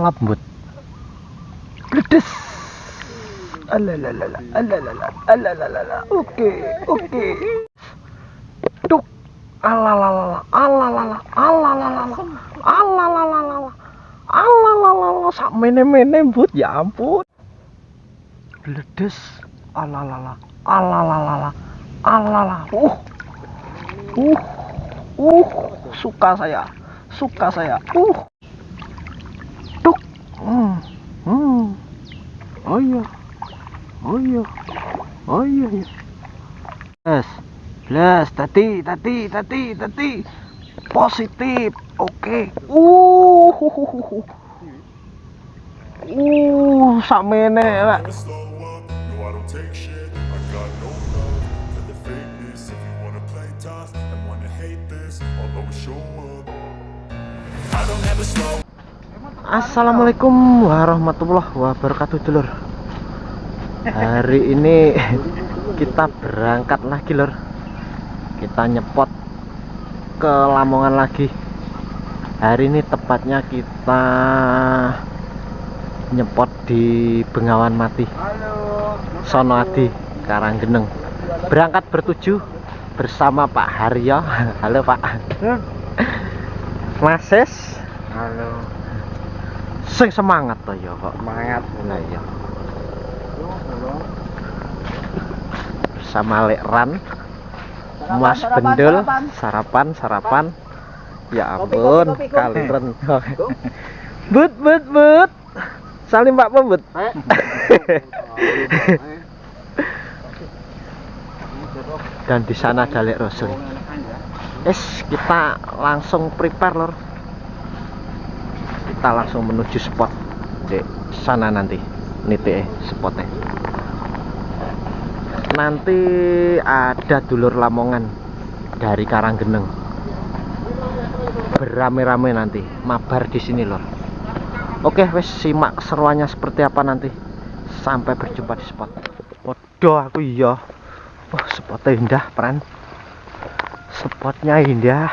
lembut. Bledes. Alalala, alalala, alalala. Oke. Duk. Alalala, alalala, alalala, alalala, alalala. Sak mene-mene but, ya ampun. Bledes. Alalala, alalala, alalala. Suka saya. Duk. Oh iya. Plus, tadi. Positif. Oke. Sakmene Pak. Assalamualaikum warahmatullahi wabarakatuh, dulur. Hari ini kita berangkat lagi, lur. Kita nyepot ke Lamongan lagi. Hari ini tepatnya kita nyepot di Bengawan Mati, Sono Adi, Karanggeneng. Berangkat bertujuh bersama Pak Haryo. Halo Pak. Mases. Halo. Sing semangat toh ya kok. Semangat. Nah iya. Bersama Lekran, Mas Bendel, sarapan. Ya ampun, kaliren. But. Salim Pak Pembut. Dan di sana ada Lek Rosul. Kita langsung prepare, lor. Kita langsung menuju spot di sana nanti. Niti spotnya. Nanti ada dulur Lamongan dari Karanggeneng. Berame-rame nanti mabar di sini, lor. Oke, wes simak keseruannya seperti apa nanti. Sampai berjumpa di spot. Waduh, aku iya. Wah, spotnya indah, Pran. Spotnya indah.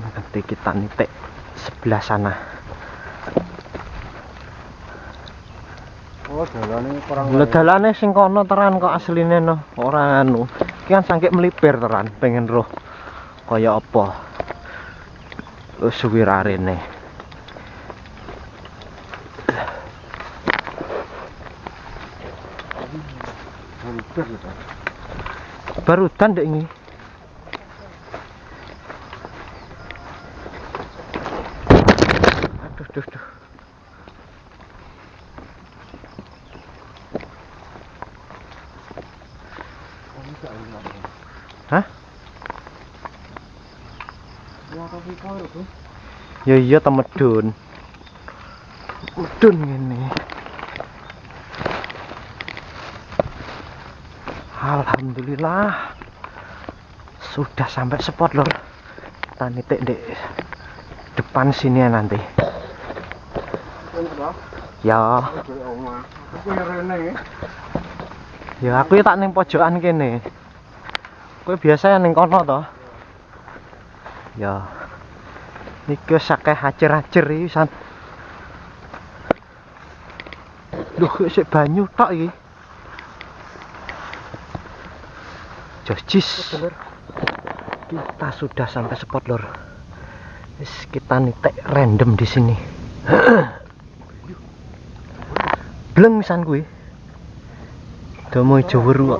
Nanti kita nitik sebelah sana. Oh, dalane kurang. Lha dalane sing kono teran kok asline no. Ora anu. Iki kan sangke melipir teran, pengen roh kaya apa. Suwi rarene. Barudan dek ini. Aduh. Hah? Ya iya temedun. Udun ini. Alhamdulillah sudah sampai spot, lor. Kita nitik di depan sini ya nanti. Ya. Ya aku tak ning pojokan kene. Kowe biasa ning kono to. Ya. Niki sakeh hacer-hacer iki san. Duh, sik banyu tok iki. Jojis. Kita sudah sampai spot, lor. Kita nitik random di sini. Bleng san kuwi. Domo Jawa.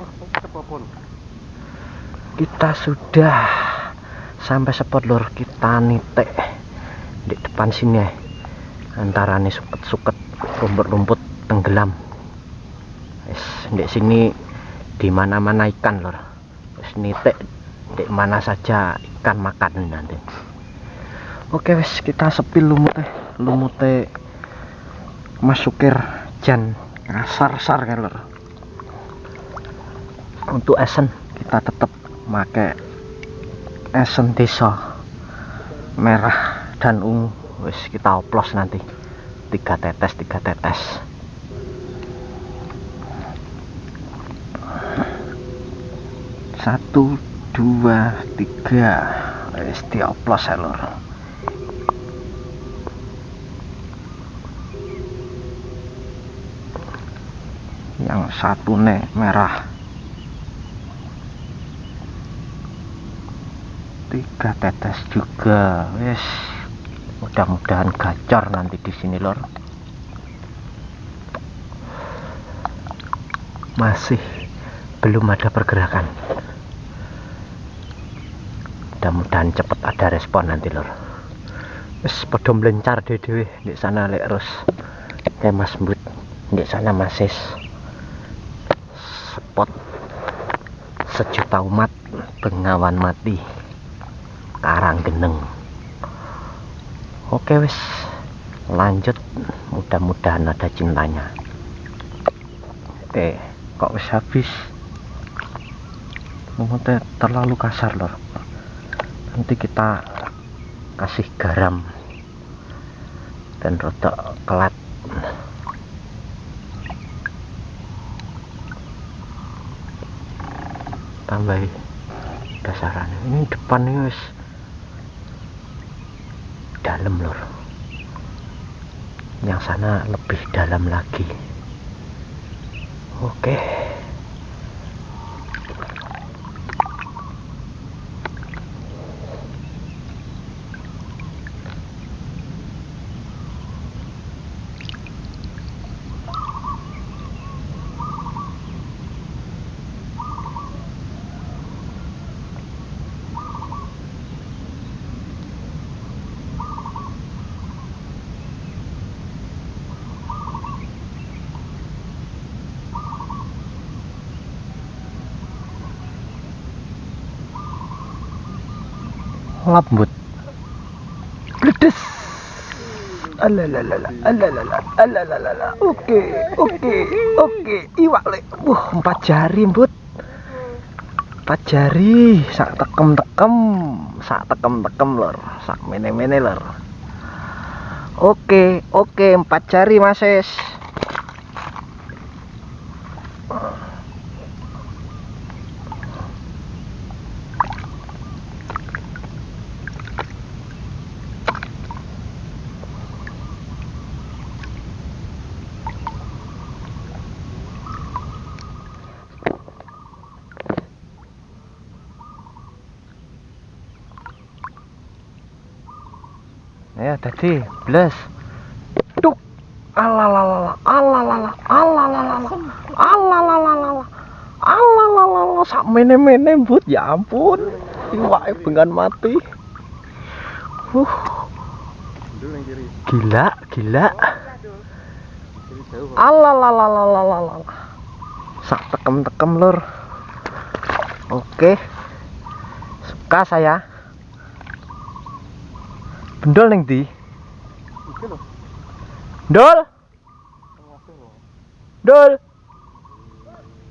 Kita sudah sampai spot, lor. Kita nitik di depan sini ya. Antarane suket-suket, rumput-rumput tenggelam. Di sini di mana-mana ikan, lor. Nitik di mana saja ikan makan nanti. Oke, wes kita sepil lumute Mas Sukir jan kasar-sar kan, lor. Untuk esen kita tetap pakai esen desa merah dan ungu. Wes kita oplos nanti 3 tetes. 1, 2, 3. Wis dioplos ya, lor. yang satu nih merah. 3 tetes juga. Wes, mudah-mudahan gacor nanti di sini lor. Masih belum ada pergerakan. Mudah-mudahan cepet ada respon nanti lor. Wes padha melencar dhewe di sana lek terus. Kayak Mas Bud di sana masih spot sejuta umat Bengawan Mati Karanggeneng. Oke wes, lanjut, mudah-mudahan ada cintanya. Oke, kok wes habis. Mungkin terlalu kasar lor. Nanti kita kasih garam dan rodok kelat. Tambahi dasaran. Ini depan ini wes dalam lor, yang sana lebih dalam lagi. Oke, lambut bledes. Alalala, alalala. Oke, iwak lek. 4 jari mbut. 4 jari, sak tekem lor, sak mene lor. Oke, 4 jari Mas. Ya tadi belas. Duk. Alalala. Sak mene but, ya ampun. Iwake Bengawan Mati. Gila. Alalala. Sak tekem lur. Oke. Suka saya. Bendol ning ndi? Dol.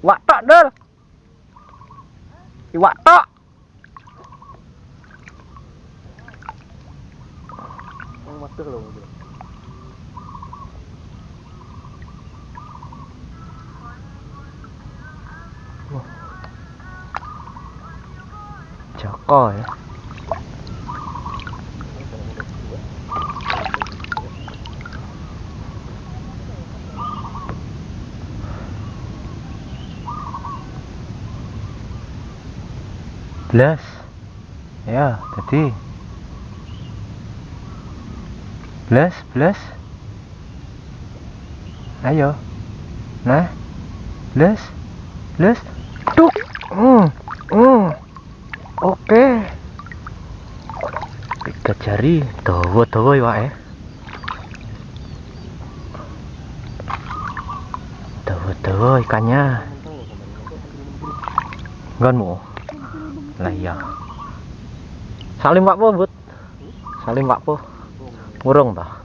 Wak tok, Dol. Iwak tok. Joko ya. Belas. Ya, tadi. Belas. Ayo. Nah. Belas. Duk. Oke. 3 jari, dawa iwake. Dawa ikannya. Nggonmu. Lah iya. Salim Pak Po, Bud. Salim Pak Po. Murung ta?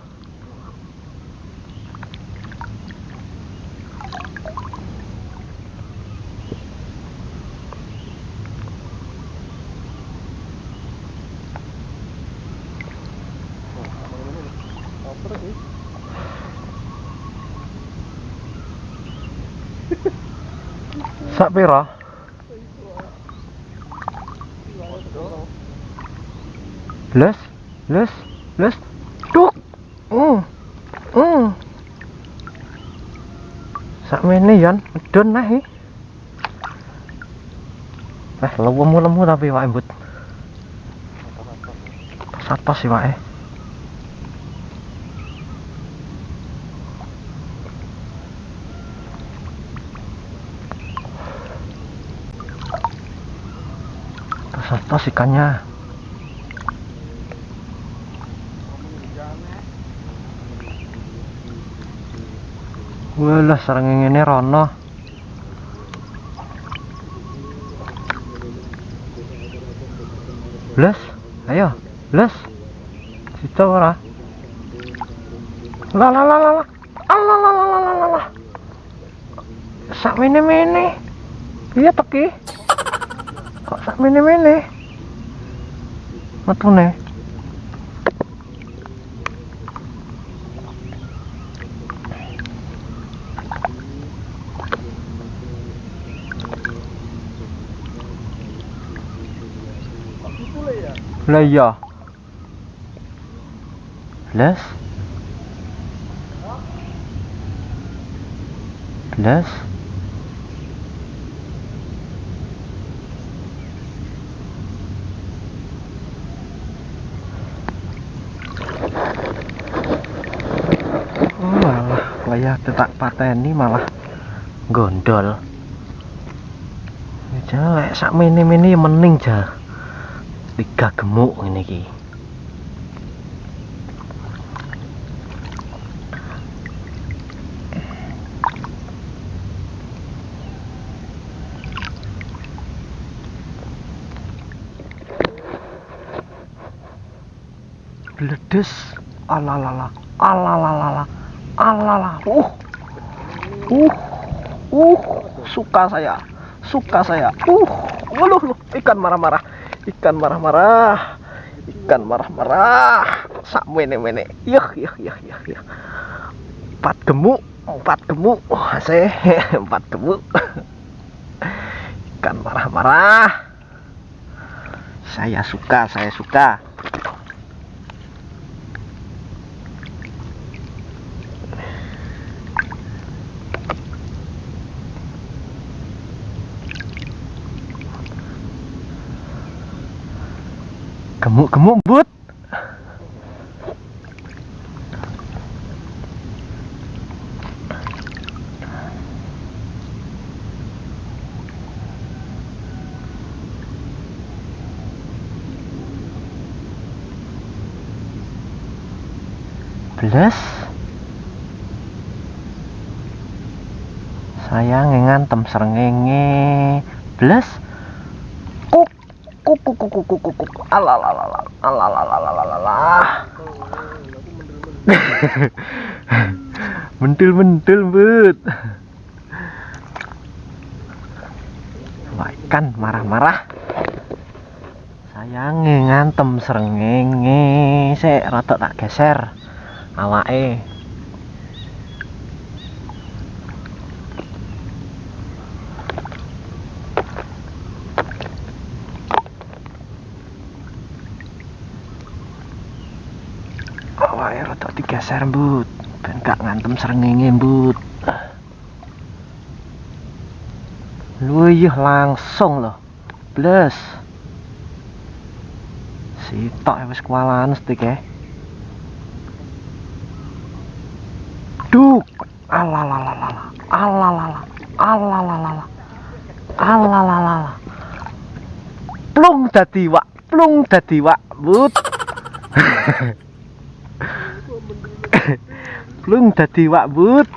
Sak pira? Belas. Duk. Sakmene yan medon nae. Lemu tapi wae mbut. Sapa sih wae. Sapa ikannya. Walah sareng ngene rono. Les, ayo, les. Sita ora. La la la la la. Allah la la la la la. Sak mene-mene. Iya teki. Kok sak mene-mene? Metune. Lah iya. Les. Les. Malah kaya tak pateni malah gondol. Jelek sak mene-mene mending ja. 3 gemuk ngene iki. Bledes. Alalala. Alalala. Alala. Suka saya. Suka saya. Waduh, ikan marah-marah. Ikan marah-marah. Ikan marah-marah. Sak mene-mene. Yah. 4 gemuk. 4 gemuk. Asih. 4 gemuk. Ikan marah-marah. Saya suka. Gemuk but. Beles. Saya ngantem srengenge. Beles. Kuk. Alalala. Mentil but. Wah, ikan marah-marah. Saya ngantem srengenge. Sik rada tak geser awake. Awake rada digeser mbut, ben gak ngantem srengenge mbut. Luyuh langsung loh. Bles. Sitok wis kualan stik. Duk. Alalala. Plung dadi wak, but. Plung dadi wak, but.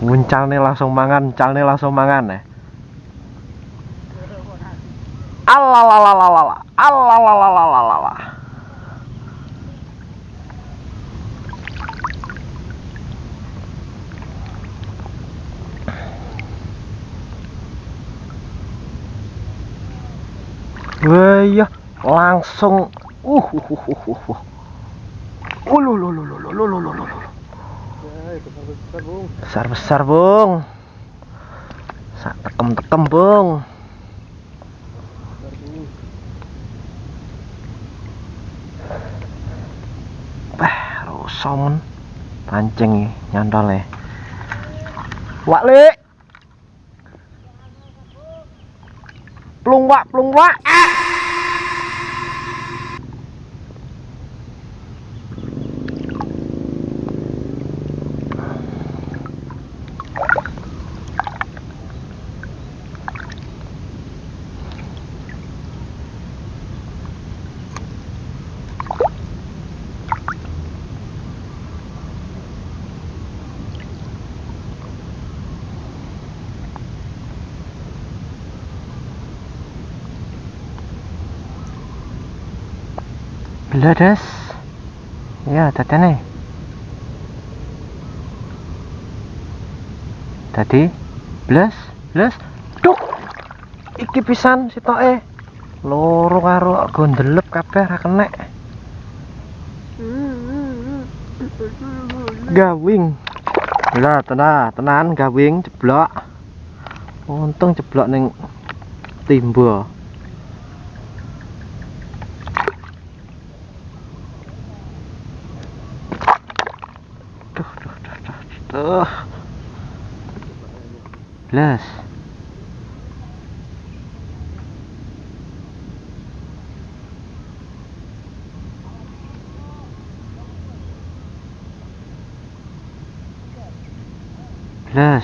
Nguncalne langsung mangan, ya. Alalala. Wah iya, langsung besar bung. Sak tekem bung. salmon pancing nyantol ya. Wak le. Plung wak. Bledes. Ya, tatene. Tadi bles. Duk. Iki pisan sitoke. Loro karo gondelep kabeh ra kenek. Gawing. Lah, tenan gawing jeblok. Untung jeblok ning timbo. Tuh. Blas. Blas.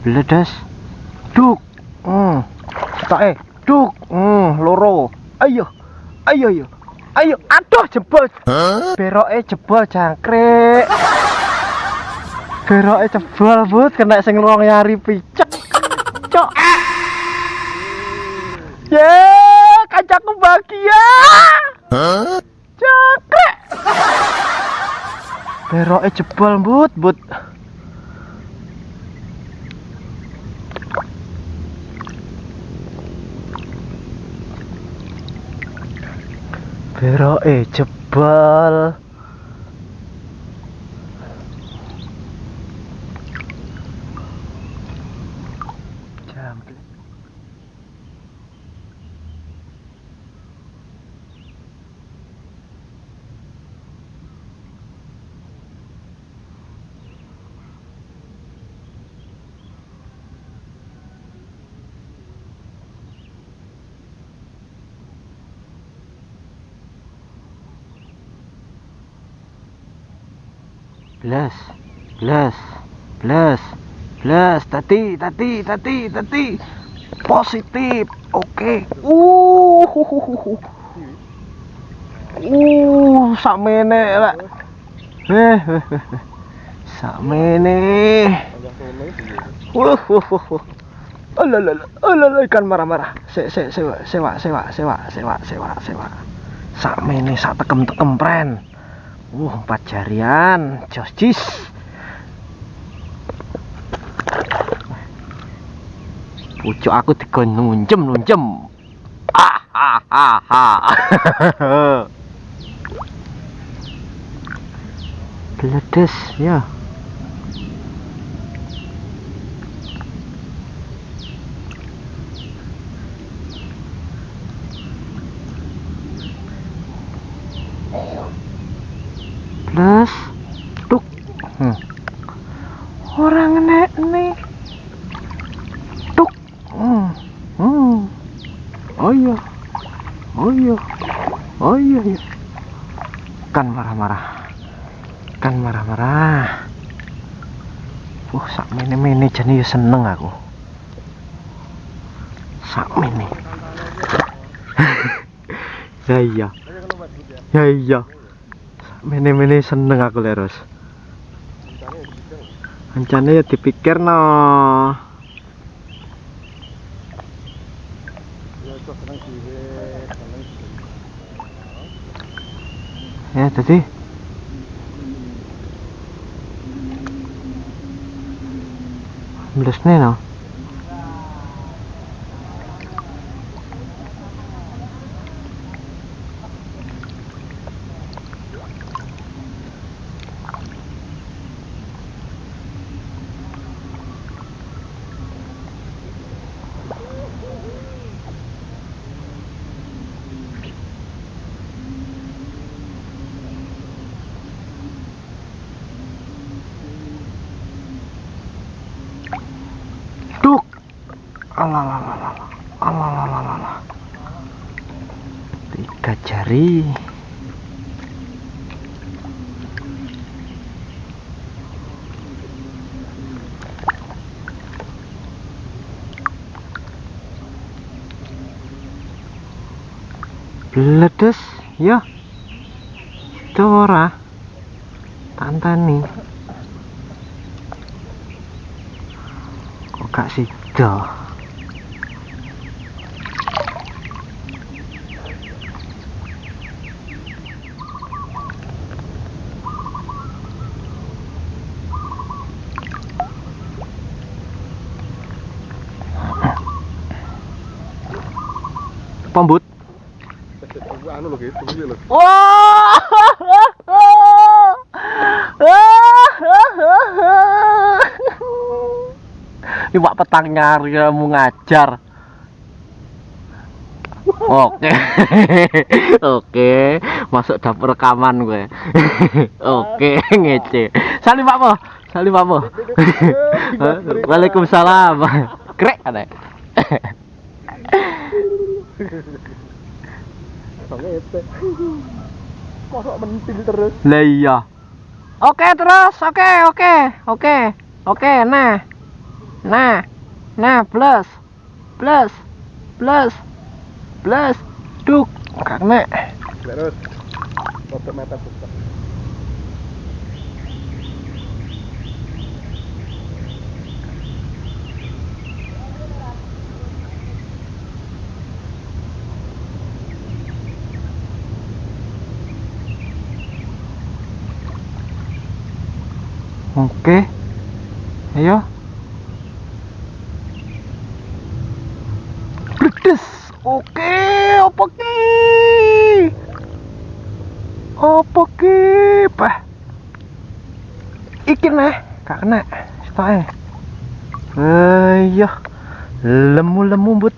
Bledes. Duk. Sitoke. Duk. Loro. Ayo. Aduh jebol. Beroke jebol jangkrik. Beroke jebol, Bud, kena sing wong nyari picek. Cok. Ye, kancaku bahagia. Jangkrik. Beroke jebol, Bud. Beroke jebol. Jambret. Blas. Tati. Positif. Oke. Sakmene lek. Sakmene. Alah, ikan marah-marah. Sewa. Sakmene sak tekem pren. 4 jarian, jis. Pucuk aku digon nunjem. Bledes ya. Plus duk. Orang nek nih. Duk. Oh iya. Kan marah-marah. Sakmene jane seneng aku. Sakmene. Ya iya. Mene seneng aku leros. Ancane ya dipikir no. Ya tadi. Blesne no. Alalalala. Alalalala. 3 jari. Bledes ya. Itu ora. Tantani. Kok gak sida. Pembut. Anu lho gitu lho. Wah. Iwak petang nyari kamu ngajar. Oke. Oke, masuk dapur rekaman gue. Oke, ngece. Salim Pak Po. Salim Pak Po. Waalaikumsalam. Krek ada. Kok mentil terus. Lah iya. Oke terus, oke, nah, plus, duk, karena. Terus, foto mata buka. Oke, ayo. Pedes. Oke, apa ki? Apa ki? Bah. Iki neh, gak kena. Stoke. Ayo. Lemu-lemu but.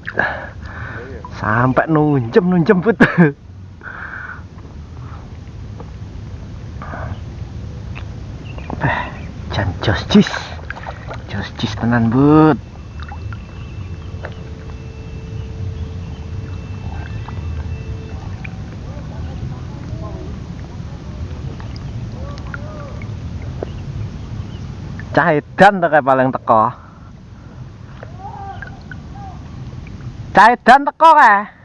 Sampai nunjem but. Jan jos jis tenan but. Cahedan teko paling teko. Cahedan teko kae.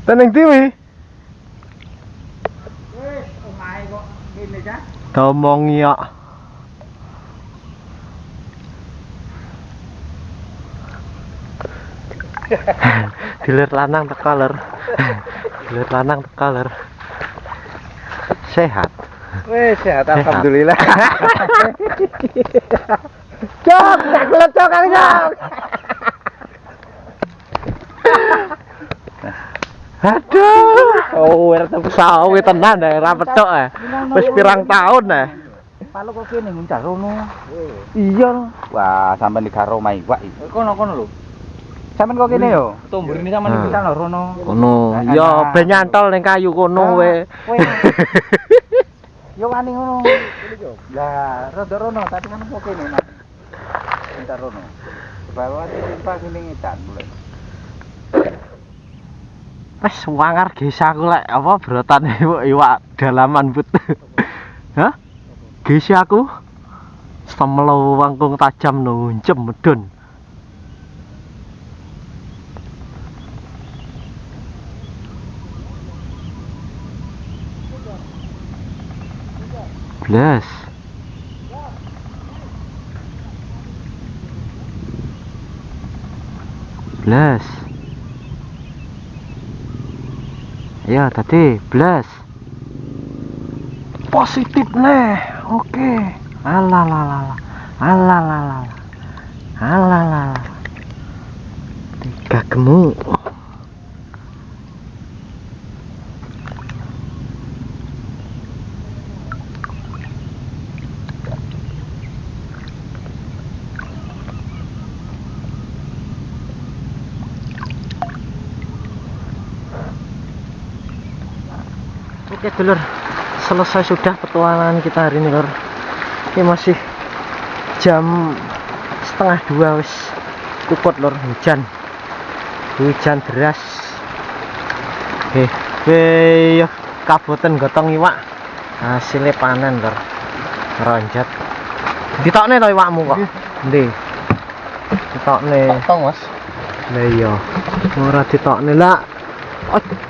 Teneng tiwi. Wis, omahe kok ngene ya. Domongi kok. Dilir lanang teko lur. Dilir lanang teko lur. Sehat. Wis, sehat alhamdulillah. Cok, tak kelecok kali cok. Aduh, oh, sawi tenan ya, ra petok ya. Wis pirang tahun ya. Palu kok kene nguncar rono. Iya. Wah, sampean di karo omah iwak iki. Kono lho. Sampean kok kene yo? Tumbur ini sampean iki lho rono. Kono. Ya ben nyantol ning kayu kono we. Yo wani ngono. Lah, rada rono, tapi kan kok kene nah. Nguncar rono. Bawa timpa kene ngedan mulai. Wes wangar gesaku lek apa brotan iwak dalaman but. Hah? Gesaku semelo wangkung tajam nunjem medun. Blas. Blas. Ya tadi blas positif nih. Oke. Alalala tiga gemuk. Oke dulur, selesai sudah petualangan kita hari ini lor. Ini masih jam 1:30 wis kukut lor, hujan deras. Yo kabutan gotong iwak hasilnya panen lor, ronjot. Ditokne to iwakmu kok. Ndi? Ditokne. Tong Mas. Lah iya. Ora ditokne lah.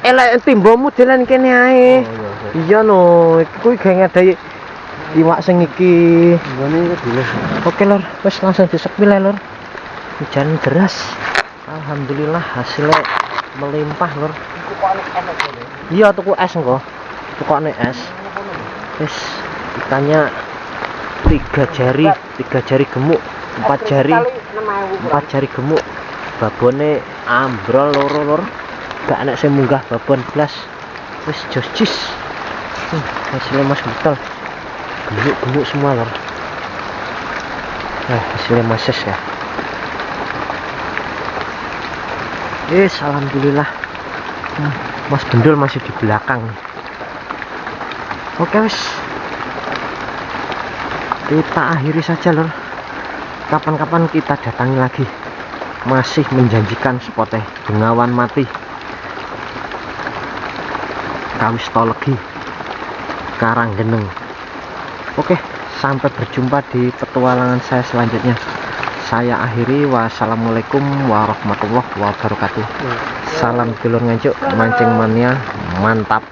Elek timbomu dolan kene ae. Iya no, kuwi gak ngadahi iwak sing iki. Nggone iki dile. Oke lor, wis langsung disepil ya lor. Hujan deras. Alhamdulillah hasilnya melimpah lor. Iya tuku es engko. Tukokne es. Wis ikannya 3 jari gemuk, 4 jari gemuk. Babone ambrol loro lor. Gak enak sing munggah babon blas. Wis jos. Hasilnya mas betul. Gemuk semua lor. Hasilnya mases ya. Alhamdulillah. Mas Bendul masih di belakang. Oke wis. Kita akhiri saja lor. Kapan-kapan kita datangi lagi. Masih menjanjikan spotnya Bengawan Mati, Kawistolegi, Karanggeneng. Oke, sampai berjumpa di petualangan saya selanjutnya. Saya akhiri. Wassalamualaikum warahmatullahi wabarakatuh. Salam dulur nganjuk, mancing mania mantap.